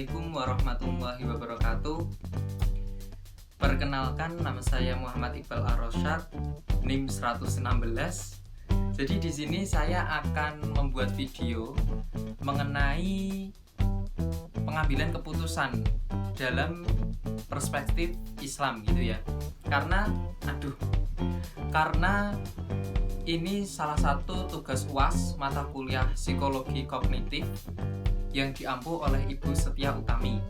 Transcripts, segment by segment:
Assalamualaikum warahmatullahi wabarakatuh. Perkenalkan, nama saya Muhammad Iqbal Ar-Rosyad, NIM 116. Jadi di sini saya akan membuat video mengenai pengambilan keputusan dalam perspektif Islam gitu ya. Karena ini salah satu tugas UAS mata kuliah psikologi kognitif yang diampu oleh Ibu Setia Utami.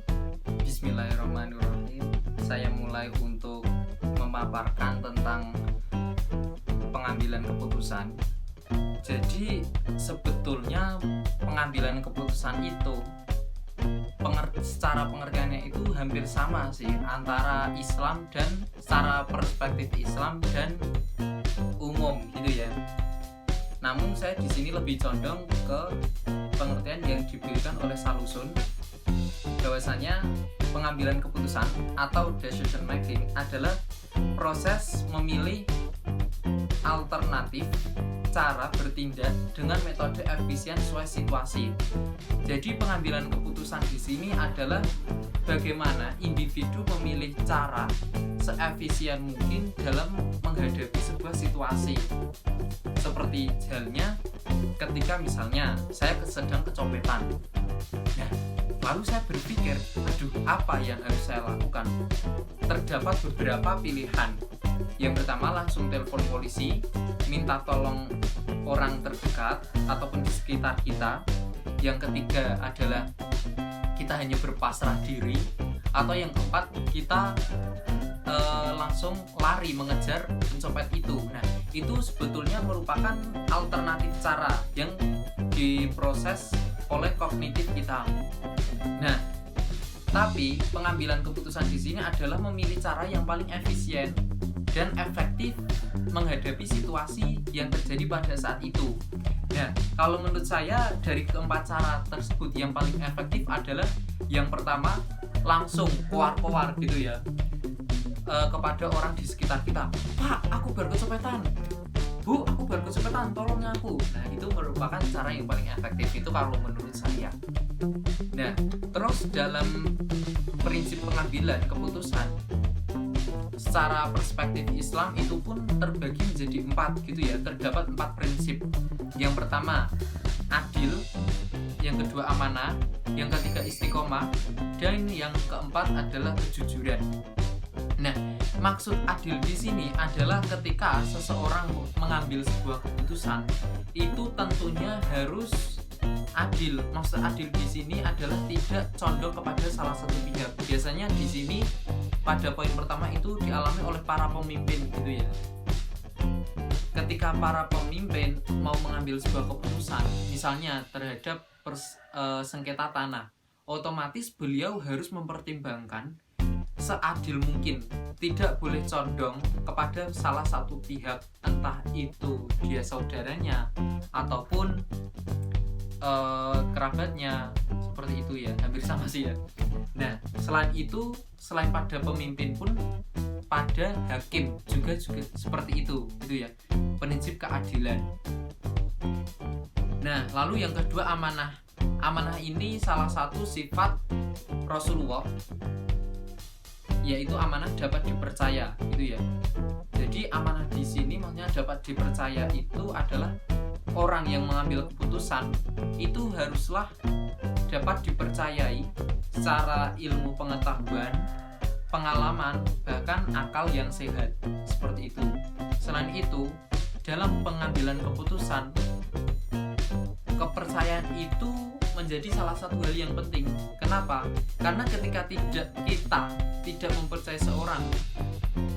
Bismillahirrahmanirrahim. Saya mulai untuk memaparkan tentang pengambilan keputusan. Jadi sebetulnya pengambilan keputusan itu secara pengertiannya itu hampir sama sih antara Islam dan secara perspektif Islam dan umum gitu ya. Namun saya di sini lebih condong ke pengertian yang diberikan oleh Salusun, bahwasanya pengambilan keputusan atau decision making adalah proses memilih alternatif cara bertindak dengan metode efisien sesuai situasi. Jadi pengambilan keputusan di sini adalah bagaimana individu memilih cara seefisien mungkin dalam menghadapi sebuah situasi. Seperti halnya ketika misalnya saya sedang kecopetan. Nah, lalu saya berpikir, apa yang harus saya lakukan? Terdapat beberapa pilihan. Yang pertama, langsung telepon polisi, minta tolong orang terdekat ataupun di sekitar kita. Yang ketiga adalah kita hanya berpasrah diri. Atau yang keempat, kita langsung lari mengejar pencopet itu. Nah, itu sebetulnya merupakan alternatif cara yang diproses oleh kognitif kita. Nah, tapi pengambilan keputusan di sini adalah memilih cara yang paling efisien dan efektif menghadapi situasi yang terjadi pada saat itu. Nah, kalau menurut saya dari keempat cara tersebut yang paling efektif adalah yang pertama, langsung koar-koar gitu ya, kepada orang di sekitar kita. Pak, aku baru kecopetan. Bu, aku baru kecopetan, tolong aku. Nah, itu merupakan cara yang paling efektif itu kalau menurut saya. Nah, terus dalam prinsip pengambilan keputusan secara perspektif Islam itu pun terbagi menjadi 4 gitu ya. Terdapat 4 prinsip. Yang pertama, adil. Yang kedua, amanah. Yang ketiga, istiqomah. Dan yang keempat adalah kejujuran. Nah, maksud adil di sini adalah ketika seseorang mengambil sebuah keputusan itu tentunya harus adil. Maksud adil di sini adalah tidak condong kepada salah satu pihak. Biasanya di sini pada poin pertama itu dialami oleh para pemimpin gitu ya. Ketika para pemimpin mau mengambil sebuah keputusan, misalnya terhadap sengketa tanah, otomatis beliau harus mempertimbangkan seadil mungkin, tidak boleh condong kepada salah satu pihak, entah itu dia saudaranya ataupun kerabatnya, seperti itu ya, hampir sama sih ya. Nah, selain itu, selain pada pemimpin pun pada hakim juga seperti itu gitu ya, prinsip keadilan. Nah, lalu yang kedua, amanah. Amanah ini salah satu sifat Rasulullah, yaitu amanah dapat dipercaya gitu ya. Jadi amanah di sini maksudnya dapat dipercaya itu adalah orang yang mengambil keputusan itu haruslah dapat dipercayai secara ilmu pengetahuan, pengalaman, bahkan akal yang sehat, seperti itu. Selain itu, dalam pengambilan keputusan, kepercayaan itu menjadi salah satu hal yang penting. Kenapa? Karena ketika kita tidak mempercayai seorang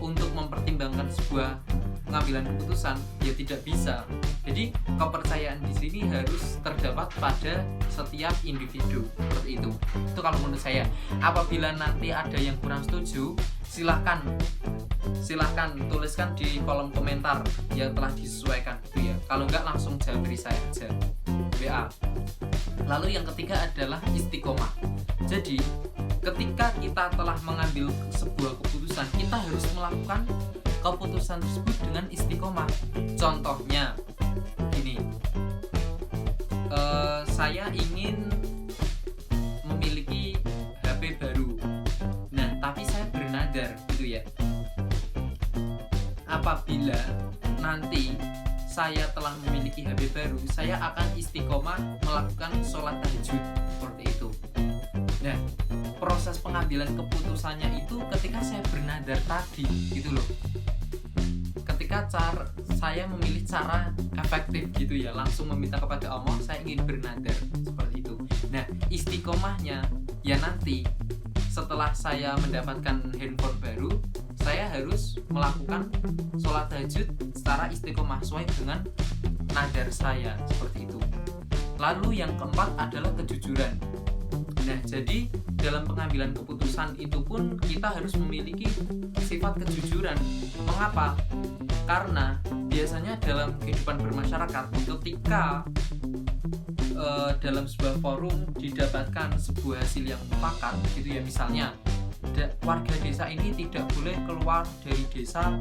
untuk mempertimbangkan sebuah pengambilan keputusan, ya tidak bisa. Jadi kepercayaan di sini harus terdapat pada setiap individu, seperti itu. Itu kalau menurut saya. Apabila nanti ada yang kurang setuju, silahkan tuliskan di kolom komentar yang telah disesuaikan gitu ya. Kalau enggak, langsung jawab saya aja WA. Lalu yang ketiga adalah istiqomah. Jadi ketika kita telah mengambil sebuah keputusan, kita harus melakukan keputusan tersebut dengan istiqomah. Contohnya gini, saya ingin memiliki apabila nanti saya telah memiliki HP baru, saya akan istiqomah melakukan sholat tahajud seperti itu. Nah, proses pengambilan keputusannya itu ketika saya bernadar tadi gitu loh. Ketika saya memilih cara efektif gitu ya, langsung meminta kepada Allah, saya ingin bernadar seperti itu. Nah, istiqomahnya ya nanti setelah saya mendapatkan handphone baru, saya harus melakukan sholat tahajud secara istiqomah sesuai dengan nadar saya seperti itu. Lalu yang keempat adalah kejujuran. Nah, jadi dalam pengambilan keputusan itu pun kita harus memiliki sifat kejujuran. Mengapa? Karena biasanya dalam kehidupan bermasyarakat, ketika dalam sebuah forum didapatkan sebuah hasil yang mufakat gitu ya, misalnya warga desa ini tidak boleh keluar dari desa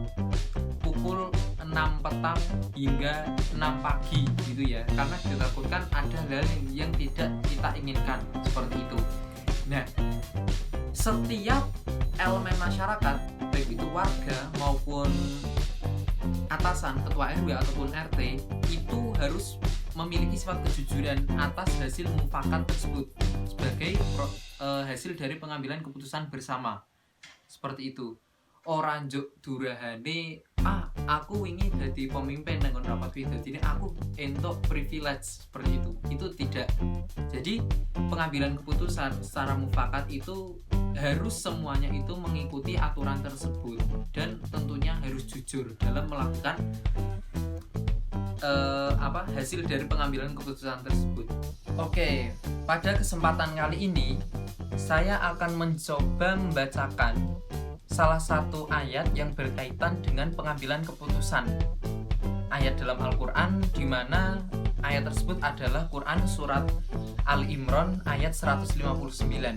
pukul 6 petang hingga 6 pagi gitu ya, karena ditakutkan ada hal yang tidak kita inginkan seperti itu. Nah, setiap elemen masyarakat, baik itu warga maupun atasan, ketua RW ataupun RT, itu harus memiliki sifat kejujuran atas hasil mufakat tersebut sebagai hasil dari pengambilan keputusan bersama seperti itu. Orang juk durahane aku ingin jadi pemimpin dengan rapat video, jadi aku entuk privilege seperti itu tidak. Jadi pengambilan keputusan secara mufakat itu harus semuanya itu mengikuti aturan tersebut dan tentunya harus jujur dalam melakukan hasil dari pengambilan keputusan tersebut. Oke, pada kesempatan kali ini saya akan mencoba membacakan salah satu ayat yang berkaitan dengan pengambilan keputusan. Ayat dalam Al-Quran, di mana ayat tersebut adalah Quran surat Ali Imran ayat 159.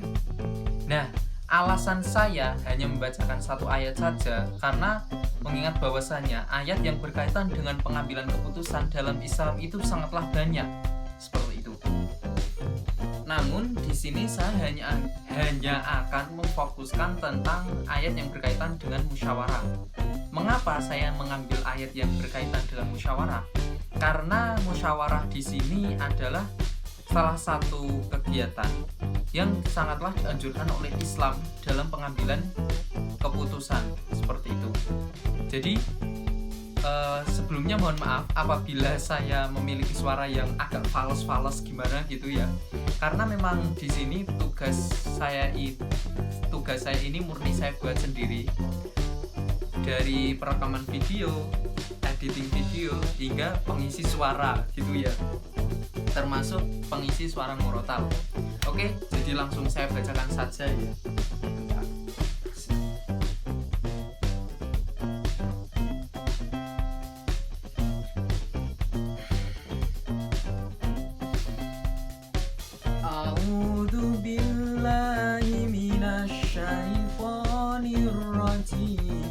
Nah, alasan saya hanya membacakan satu ayat saja karena mengingat bahwasanya ayat yang berkaitan dengan pengambilan keputusan dalam Islam itu sangatlah banyak seperti itu. Namun di sini saya hanya akan memfokuskan tentang ayat yang berkaitan dengan musyawarah. Mengapa saya mengambil ayat yang berkaitan dengan musyawarah? Karena musyawarah di sini adalah salah satu kegiatan yang sangatlah dianjurkan oleh Islam dalam pengambilan keputusan seperti itu. Jadi sebelumnya mohon maaf apabila saya memiliki suara yang agak fals gimana gitu ya. Karena memang di sini tugas saya ini murni saya buat sendiri. Dari perekaman video, editing video hingga pengisi suara gitu ya. Termasuk pengisi suara murotal. Oke, jadi langsung saya bacakan saja ya. A'udzu billahi minasyaitonir rajim.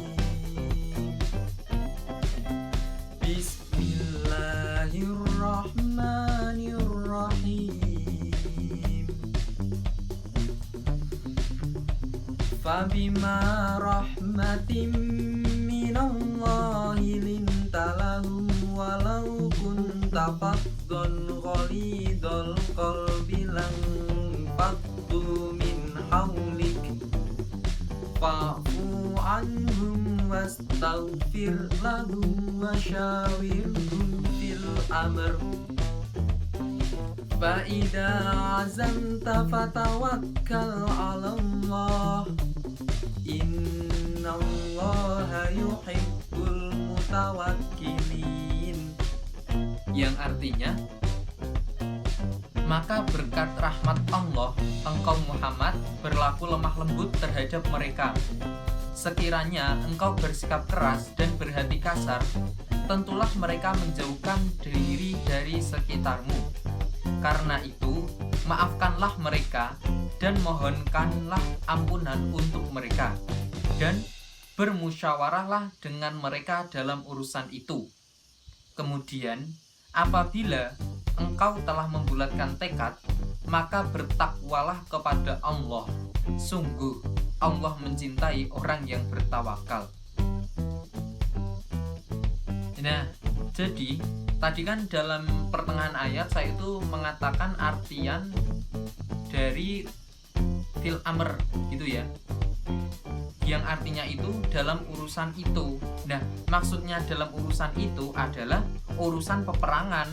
Bismillahirrahmanirrahim. Fabima rahmatin minallahi lintalahum walau kunta faddan ghalidhal qalbi faddu min hawlik fa'fu anhum wastaghfir lahum wasyawirhum fil amr fa idza azamta fatawakkal 'ala Allah innallaha yuhibbul mutawakkilin, yang artinya maka berkat rahmat Allah engkau Muhammad berlaku lemah lembut terhadap mereka. Sekiranya engkau bersikap keras dan berhati kasar, tentulah mereka menjauhkan diri dari sekitarmu. Karena itu, maafkanlah mereka dan mohonkanlah ampunan untuk mereka, dan bermusyawarahlah dengan mereka dalam urusan itu. Kemudian, apabila engkau telah membulatkan tekad, maka bertakwalah kepada Allah. Sungguh, Allah mencintai orang yang bertawakal. Nah, jadi tadi kan dalam pertengahan ayat saya itu mengatakan artian dari fil amr gitu ya, yang artinya itu dalam urusan itu. Nah, maksudnya dalam urusan itu adalah urusan peperangan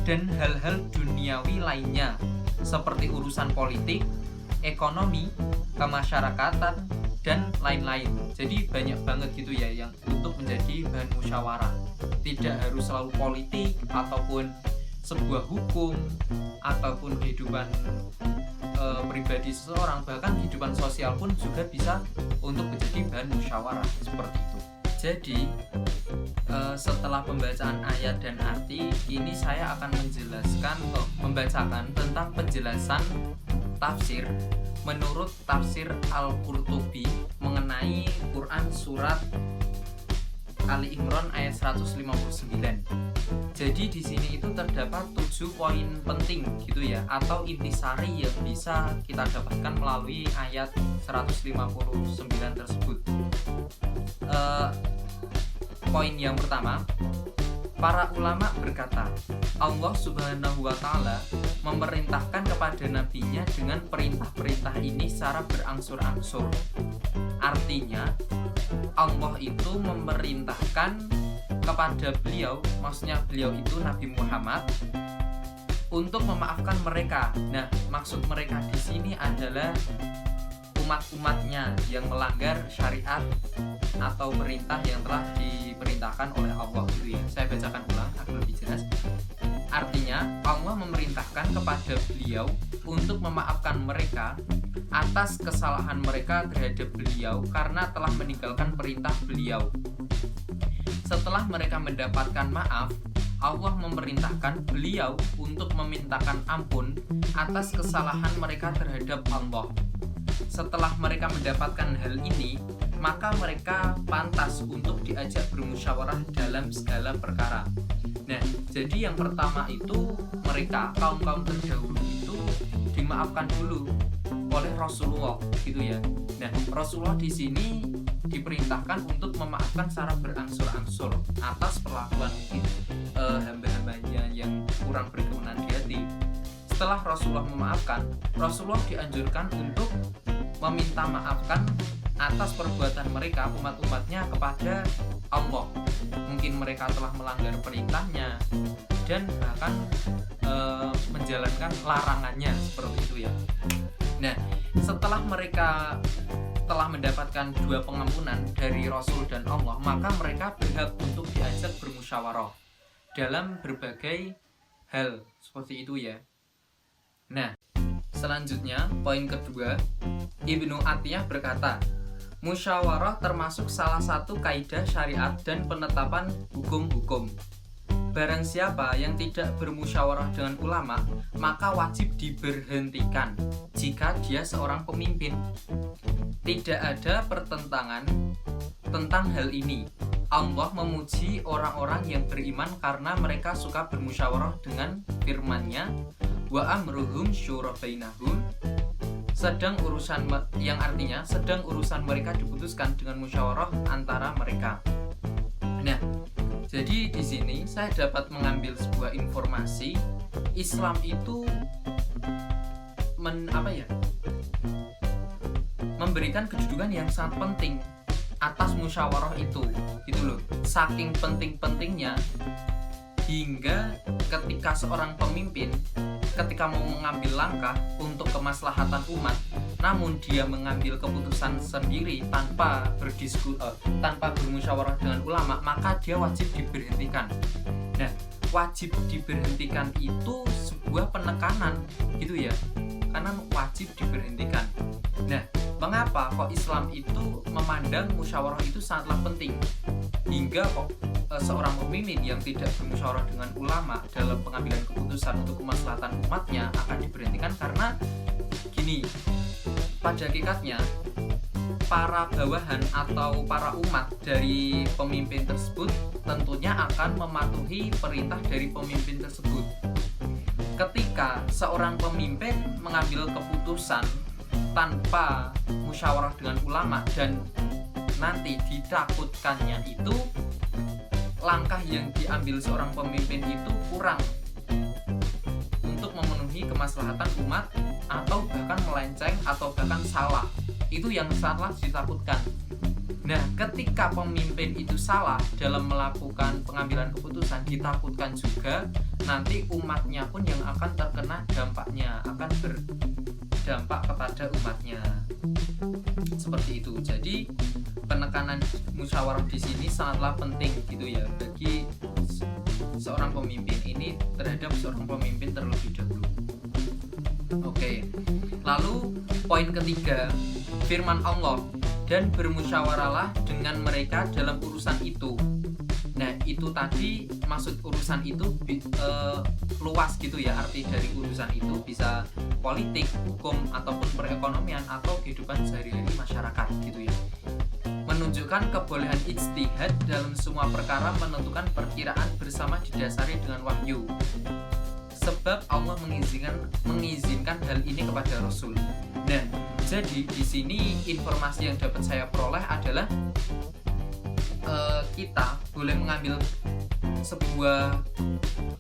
dan hal-hal duniawi lainnya seperti urusan politik, ekonomi, kemasyarakatan, dan lain-lain. Jadi banyak banget gitu ya yang untuk menjadi bahan musyawarah. Tidak harus selalu politik ataupun sebuah hukum ataupun kehidupan pribadi seseorang, bahkan kehidupan sosial pun juga bisa untuk menjadi bahan musyawarah seperti itu. Jadi setelah pembacaan ayat dan arti, ini saya akan membacakan tentang penjelasan tafsir menurut tafsir Al-Qurtubi mengenai Quran surat Ali Imran ayat 159. Jadi di sini itu terdapat 7 poin penting gitu ya, atau intisari yang bisa kita dapatkan melalui ayat 159 tersebut. Poin yang pertama, para ulama berkata, Allah Subhanahu wa Ta'ala memerintahkan kepada nabinya dengan perintah-perintah ini secara berangsur-angsur. Artinya, Allah itu memerintahkan kepada beliau, maksudnya beliau itu Nabi Muhammad, untuk memaafkan mereka. Nah, maksud mereka di sini adalah umat-umatnya yang melanggar syariat atau perintah yang telah diperintahkan oleh Allah gitu ya. Saya bacakan ulang agar lebih jelas. Artinya, Allah memerintahkan kepada beliau untuk memaafkan mereka atas kesalahan mereka terhadap beliau karena telah meninggalkan perintah beliau. Setelah mereka mendapatkan maaf, Allah memerintahkan beliau untuk memintakan ampun atas kesalahan mereka terhadap Allah. Setelah mereka mendapatkan hal ini, maka mereka pantas untuk diajak bermusyawarah dalam segala perkara. Nah, jadi yang pertama itu mereka kaum-kaum terdahulu itu dimaafkan dulu oleh Rasulullah gitu ya. Nah, Rasulullah di sini diperintahkan untuk memaafkan secara berangsur-angsur atas perlakuan hamba-hambanya yang kurang berkenan di hati. Setelah Rasulullah memaafkan, Rasulullah dianjurkan untuk meminta maafkan atas perbuatan mereka, umat-umatnya, kepada Allah. Mungkin mereka telah melanggar perintahnya dan bahkan menjalankan larangannya seperti itu ya. Nah, setelah mereka telah mendapatkan 2 pengampunan dari Rasul dan Allah, maka mereka berhak untuk diajak bermusyawarah dalam berbagai hal seperti itu ya. Nah, selanjutnya poin kedua, Ibnu Atiyah berkata, musyawarah termasuk salah satu kaidah syariat dan penetapan hukum-hukum. Barang siapa yang tidak bermusyawarah dengan ulama, maka wajib diberhentikan jika dia seorang pemimpin. Tidak ada pertentangan tentang hal ini. Allah memuji orang-orang yang beriman karena mereka suka bermusyawarah dengan firman-Nya, wa amruhum syura bainahum, yang artinya sedang urusan mereka diputuskan dengan musyawarah antara mereka. Nah, jadi di sini saya dapat mengambil sebuah informasi, Islam itu memberikan kedudukan yang sangat penting atas musyawarah itu, gitu loh. Saking penting-pentingnya hingga ketika seorang pemimpin ketika mau mengambil langkah untuk kemaslahatan umat, namun dia mengambil keputusan sendiri tanpa bermusyawarah dengan ulama, maka dia wajib diberhentikan. Nah, wajib diberhentikan itu sebuah penekanan gitu ya, karena wajib diberhentikan. Nah, mengapa kok Islam itu memandang musyawarah itu sangatlah penting hingga kok seorang pemimpin yang tidak bermusyawarah dengan ulama dalam pengambilan keputusan untuk kemaslahatan umatnya akan diberhentikan? Karena gini, pada hakikatnya para bawahan atau para umat dari pemimpin tersebut tentunya akan mematuhi perintah dari pemimpin tersebut. Ketika seorang pemimpin mengambil keputusan tanpa musyawarah dengan ulama dan nanti ditakutkannya itu langkah yang diambil seorang pemimpin itu kurang untuk memenuhi kemaslahatan umat, atau bahkan melenceng atau bahkan salah. Itu yang sangat ditakutkan. Nah, ketika pemimpin itu salah dalam melakukan pengambilan keputusan, ditakutkan juga nanti umatnya pun yang akan terkena dampaknya, akan berdampak kepada umatnya. Seperti itu. Jadi penekanan musyawarah di sini sangatlah penting gitu ya bagi seorang pemimpin ini terhadap seorang pemimpin terlebih dahulu. Oke. Lalu poin ketiga, firman Allah, dan bermusyawarahlah dengan mereka dalam urusan itu. Nah, itu tadi maksud urusan itu luas gitu ya, arti dari urusan itu bisa politik, hukum, ataupun perekonomian atau kehidupan sehari-hari masyarakat gitu ya. Menunjukkan kebolehan ijtihad dalam semua perkara, menentukan perkiraan bersama didasari dengan wahyu. Sebab Allah mengizinkan hal ini kepada Rasul. Nah, jadi di sini informasi yang dapat saya peroleh adalah kita boleh mengambil sebuah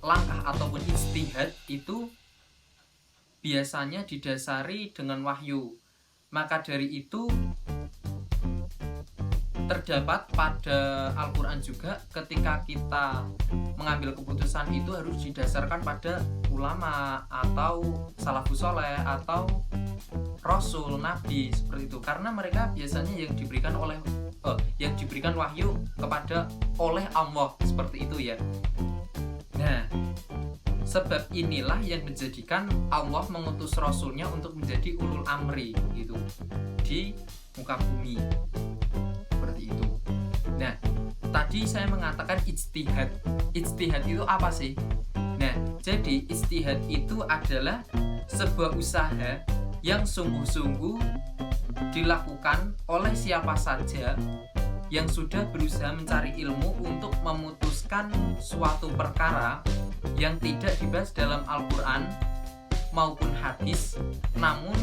langkah ataupun ijtihad itu biasanya didasari dengan wahyu. Maka dari itu terdapat pada Al-Quran juga ketika kita mengambil keputusan itu harus didasarkan pada ulama atau salafus soleh atau rasul, nabi, seperti itu, karena mereka biasanya yang diberikan wahyu kepada oleh Allah, seperti itu ya. Nah, sebab inilah yang menjadikan Allah mengutus rasulnya untuk menjadi ulul amri gitu di muka bumi, seperti itu. Nah, tadi saya mengatakan ijtihad. Ijtihad itu apa sih? Nah, jadi ijtihad itu adalah sebuah usaha yang sungguh-sungguh dilakukan oleh siapa saja yang sudah berusaha mencari ilmu untuk memutuskan suatu perkara yang tidak dibahas dalam Al-Quran maupun hadis, namun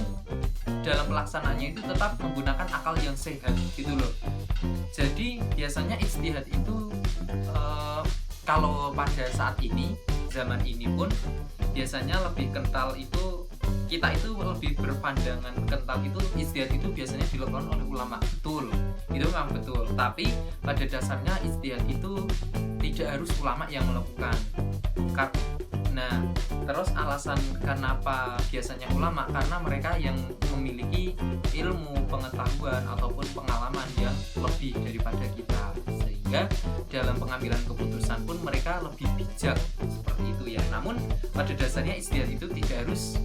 dalam pelaksanaannya itu tetap menggunakan akal yang sehat gitu loh. Jadi biasanya ijtihad itu kalau pada saat ini, zaman ini pun biasanya lebih kental itu, kita itu lebih berpandangan kental itu ijtihad itu biasanya dilakukan oleh ulama. Betul, itu memang betul. Tapi pada dasarnya ijtihad itu tidak harus ulama yang melakukan. Nah, terus alasan kenapa biasanya ulama, karena mereka yang memiliki ilmu, pengetahuan ataupun pengalaman yang lebih daripada kita, sehingga dalam pengambilan keputusan pun mereka lebih bijak, seperti itu ya. Namun pada dasarnya ijtihad itu tidak harus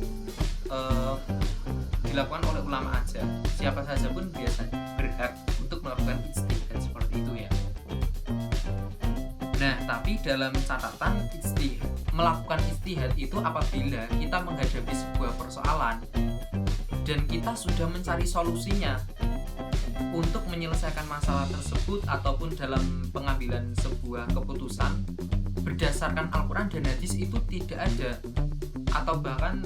dilakukan oleh ulama aja, siapa saja pun biasanya berhak untuk melakukan ijtihad, seperti itu ya. Nah, tapi dalam catatan melakukan ijtihad itu apabila kita menghadapi sebuah persoalan dan kita sudah mencari solusinya untuk menyelesaikan masalah tersebut, ataupun dalam pengambilan sebuah keputusan berdasarkan Al-Quran dan hadis itu tidak ada, atau bahkan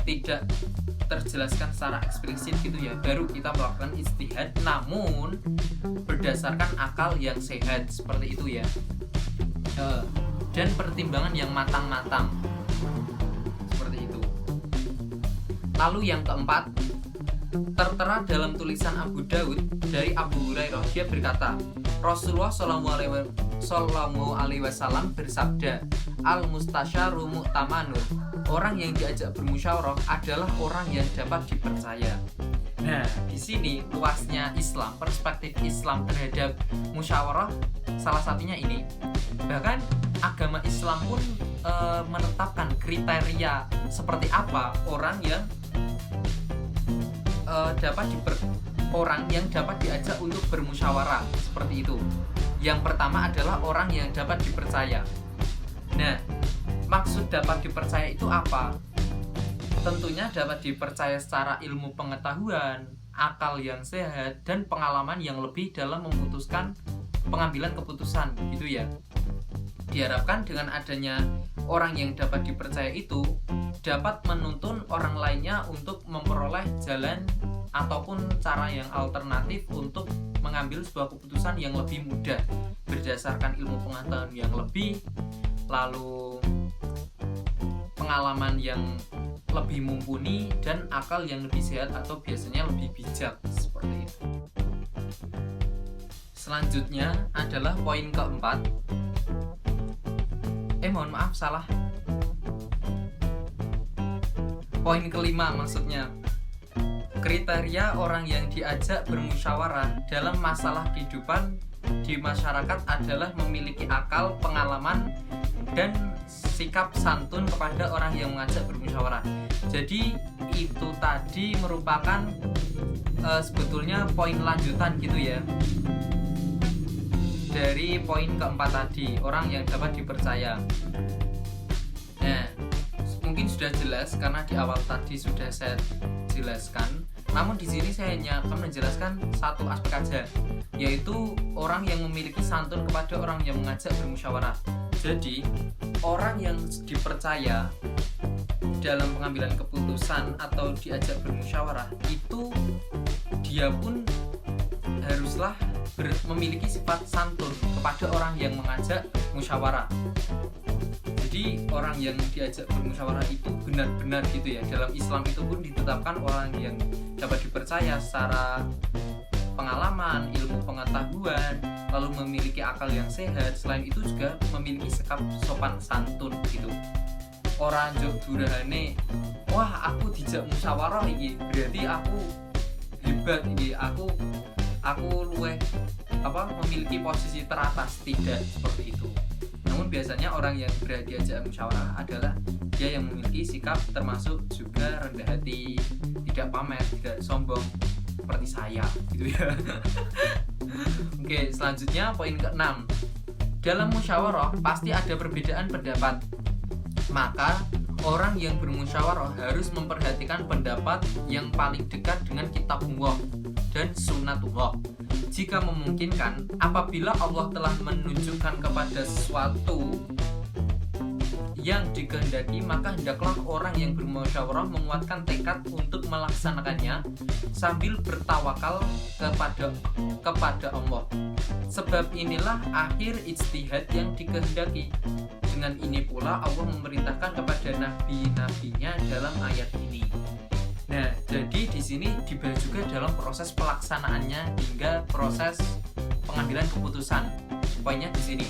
tidak terjelaskan secara eksplisit gitu ya, baru kita melakukan ijtihad namun berdasarkan akal yang sehat, seperti itu ya, dan pertimbangan yang matang-matang, seperti itu. Lalu yang keempat, tertera dalam tulisan Abu Daud dari Abu Hurairah, dia berkata, Rasulullah Shallallahu Alaihi Wasallam bersabda, al-mustasyaru mu'tamanun, orang yang diajak bermusyawarah adalah orang yang dapat dipercaya. Nah, di sini luasnya Islam, perspektif Islam terhadap musyawarah salah satunya ini. Bahkan agama Islam pun menetapkan kriteria seperti apa orang yang dapat diajak untuk bermusyawarah, seperti itu. Yang pertama adalah orang yang dapat dipercaya. Nah, maksud dapat dipercaya itu apa? Tentunya dapat dipercaya secara ilmu pengetahuan, akal yang sehat, dan pengalaman yang lebih dalam memutuskan pengambilan keputusan, gitu ya. Diharapkan dengan adanya orang yang dapat dipercaya itu dapat menuntun orang lainnya untuk memperoleh jalan ataupun cara yang alternatif untuk mengambil sebuah keputusan yang lebih mudah berdasarkan ilmu pengetahuan yang lebih, lalu pengalaman yang lebih mumpuni, dan akal yang lebih sehat atau biasanya lebih bijak, seperti itu. Selanjutnya adalah poin keempat. Mohon maaf, salah. Poin kelima maksudnya. Kriteria orang yang diajak bermusyawarah dalam masalah kehidupan di masyarakat adalah memiliki akal, pengalaman, dan sikap santun kepada orang yang mengajak bermusyawarah. Jadi itu tadi merupakan sebetulnya poin lanjutan gitu ya, dari poin keempat tadi, orang yang dapat dipercaya. Nah, mungkin sudah jelas karena di awal tadi sudah saya jelaskan. Namun di sini saya hanya akan menjelaskan satu aspek aja, yaitu orang yang memiliki santun kepada orang yang mengajak bermusyawarah. Jadi, orang yang dipercaya dalam pengambilan keputusan atau diajak bermusyawarah itu dia pun haruslah memiliki sifat santun kepada orang yang mengajak musyawarah. Jadi orang yang diajak bermusyawarah itu benar-benar gitu ya. Dalam Islam itu pun ditetapkan orang yang dapat dipercaya secara pengalaman, ilmu pengetahuan, lalu memiliki akal yang sehat. Selain itu juga memiliki sikap sopan santun gitu. Orang jog durahane, wah aku dijak musyawarah iki, berarti aku hebat iki, aku luweh memiliki posisi teratas. Tidak seperti itu. Namun biasanya orang yang diajak musyawarah adalah dia yang memiliki sikap termasuk juga rendah hati, tidak pamer, tidak sombong seperti saya gitu ya. Oke, selanjutnya poin ke-6. Dalam musyawarah pasti ada perbedaan pendapat. Maka orang yang bermusyawarah harus memperhatikan pendapat yang paling dekat dengan kitabullah dan sunnatullah. Jika memungkinkan, apabila Allah telah menunjukkan kepada sesuatu yang dikehendaki, maka hendaklah orang yang bermusyawarah menguatkan tekad untuk melaksanakannya sambil bertawakal kepada Allah. Sebab inilah akhir ijtihad yang dikehendaki. Dengan ini pula Allah memerintahkan kepada nabi-nabinya dalam ayat ini. Nah, jadi di sini dibahas juga dalam proses pelaksanaannya hingga proses pengambilan keputusan. Poinnya di sini.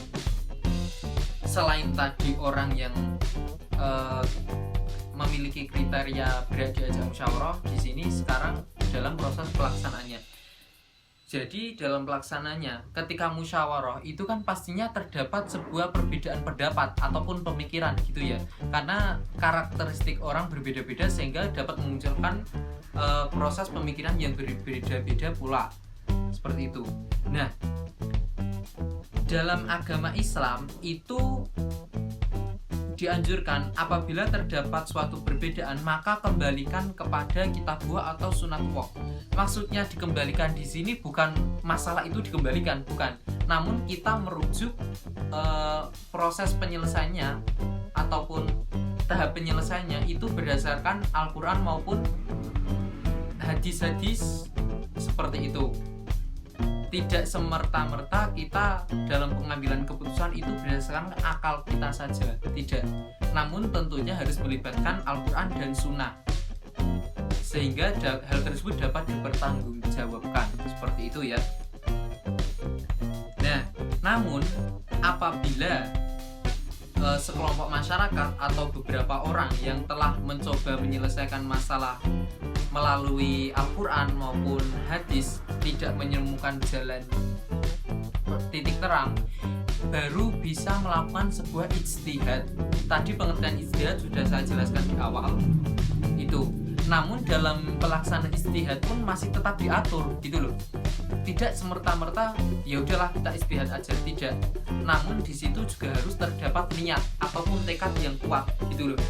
Selain tadi orang yang memiliki kriteria diajak musyawarah, di sini sekarang dalam proses pelaksanaannya. Jadi dalam pelaksananya, ketika musyawarah itu kan pastinya terdapat sebuah perbedaan pendapat ataupun pemikiran gitu ya. Karena karakteristik orang berbeda-beda sehingga dapat memunculkan proses pemikiran yang berbeda-beda pula. Seperti itu. Nah, dalam agama Islam itu dianjurkan apabila terdapat suatu perbedaan maka kembalikan kepada kitabullah atau sunnatullah. Maksudnya dikembalikan di sini bukan masalah itu dikembalikan, bukan. Namun kita merujuk proses penyelesaiannya ataupun tahap penyelesaiannya itu berdasarkan Al-Quran maupun hadis-hadis seperti itu. Tidak semerta-merta kita dalam pengambilan keputusan itu berdasarkan akal kita saja, tidak. Namun tentunya harus melibatkan Al-Quran dan Sunnah sehingga hal tersebut dapat dipertanggungjawabkan, seperti itu ya. Nah, namun apabila sekelompok masyarakat atau beberapa orang yang telah mencoba menyelesaikan masalah melalui Al-Quran maupun hadis tidak menemukan jalan titik terang, baru bisa melakukan sebuah ijtihad. Tadi pengertian ijtihad sudah saya jelaskan di awal itu. Namun dalam pelaksanaan ijtihad pun masih tetap diatur gitu loh. Tidak semerta-merta ya udahlah kita ijtihad aja, tidak. Namun di situ juga harus terdapat niat ataupun tekad yang kuat gitu loh.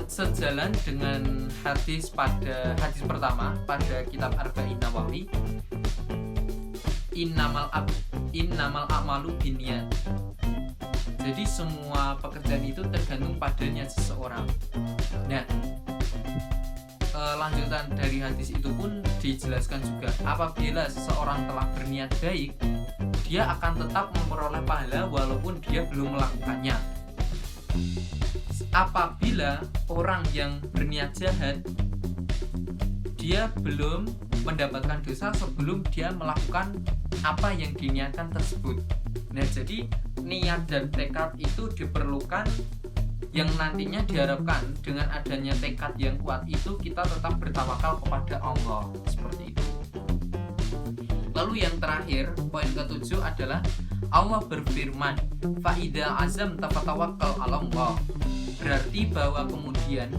Sejalan dengan hadis pertama pada kitab Arba'in Nawawi, innamal a'malu binniyat. Jadi semua pekerjaan itu tergantung padanya seseorang. Nah, lanjutan dari hadis itu pun dijelaskan juga apabila seseorang telah berniat baik dia akan tetap memperoleh pahala walaupun dia belum melakukannya. Apabila orang yang berniat jahat, dia belum mendapatkan dosa sebelum dia melakukan apa yang diniatkan tersebut. Nah, jadi niat dan tekad itu diperlukan, yang nantinya diharapkan dengan adanya tekad yang kuat itu kita tetap bertawakal kepada Allah, seperti itu. Lalu yang terakhir, poin ke-7 adalah Allah berfirman, "Fa'idza azamta fatawakkal 'alallah." Berarti bahwa kemudian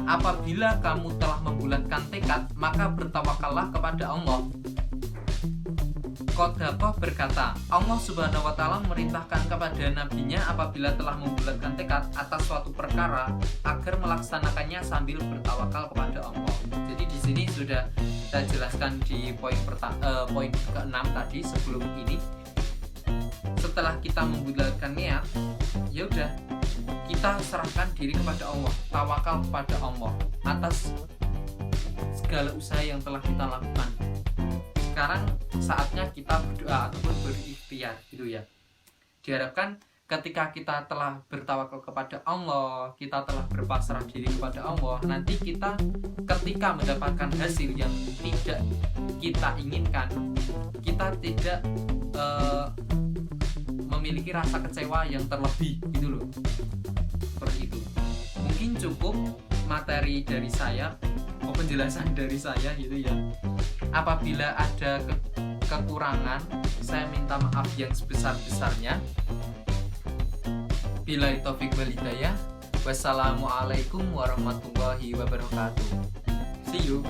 apabila kamu telah membulatkan tekad, maka bertawakallah kepada Allah. Qodaqah berkata, Allah Subhanahu wa Ta'ala memerintahkan kepada nabinya apabila telah membulatkan tekad atas suatu perkara agar melaksanakannya sambil bertawakal kepada Allah. Jadi di sini sudah saya jelaskan di poin ke-6 tadi sebelum ini. Setelah kita membulatkan niat, ya udah, kita serahkan diri kepada Allah, tawakal kepada Allah atas segala usaha yang telah kita lakukan. Sekarang saatnya kita berdoa ataupun berikhtiar, gitu ya. Diharapkan ketika kita telah bertawakal kepada Allah, kita telah berpasrah diri kepada Allah, nanti kita ketika mendapatkan hasil yang tidak kita inginkan, kita tidak memiliki rasa kecewa yang terlebih, gitu loh. Seperti itu. Mungkin cukup materi dari saya, penjelasan dari saya, gitu ya. Apabila ada kekurangan, saya minta maaf yang sebesar-besarnya. Billahi taufik wal hidayah. Wassalamualaikum warahmatullahi wabarakatuh. See you.